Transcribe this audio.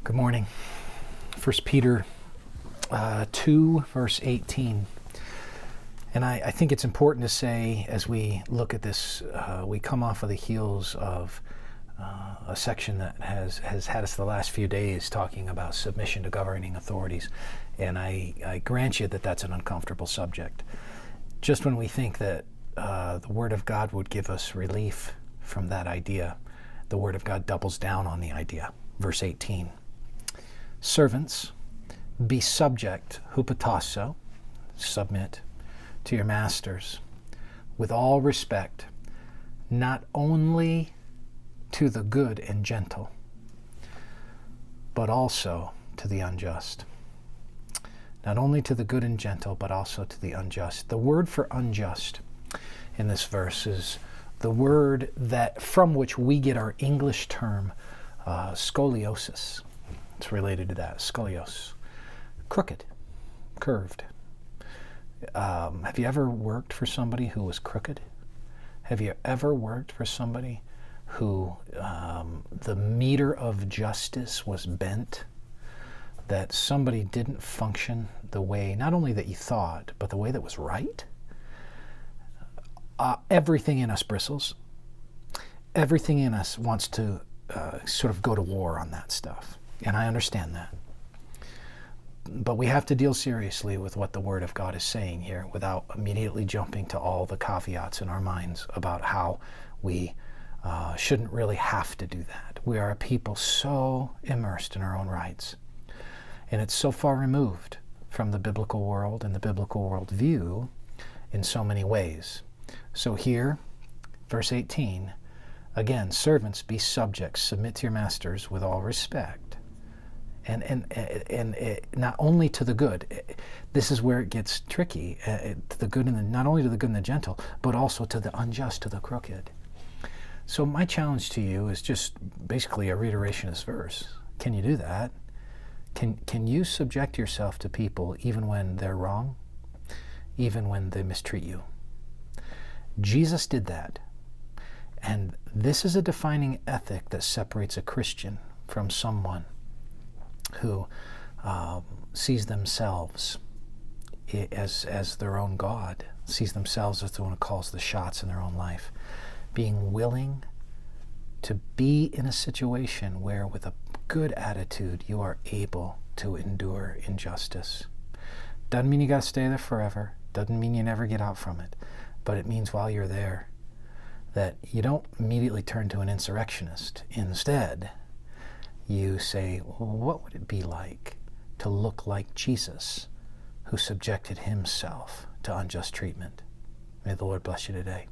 Good morning. 1 Peter 2, verse 18. And I think it's important to say, as we look at this, we come off of the heels of a section that has had us the last few days talking about submission to governing authorities. And I grant you that that's an uncomfortable subject. Just when we think that the Word of God would give us relief from that idea, the Word of God doubles down on the idea. Verse 18. Servants, be subject, hupotasso, submit, to your masters, with all respect, not only to the good and gentle, but also to the unjust. Not only to the good and gentle, but also to the unjust. The word for unjust in this verse is the word that from which we get our English term scoliosis. It's related to that, scolios. Crooked, curved. Have you ever worked for somebody who was crooked? Have you ever worked for somebody who the meter of justice was bent? That somebody didn't function the way, not only that you thought, but the way that was right? Everything in us bristles. Everything in us wants to sort of go to war on that stuff. And I understand that. But we have to deal seriously with what the Word of God is saying here without immediately jumping to all the caveats in our minds about how we shouldn't really have to do that. We are a people so immersed in our own rights. And it's so far removed from the biblical world and the biblical worldview in so many ways. So here, verse 18, again, servants, be subject, submit to your masters with all respect. And not only to the good. This is where it gets tricky. To the good and not only to the good and the gentle, but also to the unjust, to the crooked. So my challenge to you is just basically a reiteration of this verse. Can you do that? Can you subject yourself to people even when they're wrong, even when they mistreat you? Jesus did that. And this is a defining ethic that separates a Christian from someone who sees themselves as their own God, sees themselves as the one who calls the shots in their own life. Being willing to be in a situation where with a good attitude you are able to endure injustice. Doesn't mean you got to stay there forever. Doesn't mean you never get out from it. But it means while you're there that you don't immediately turn to an insurrectionist. Instead, you say, well, what would it be like to look like Jesus, who subjected himself to unjust treatment? May the Lord bless you today.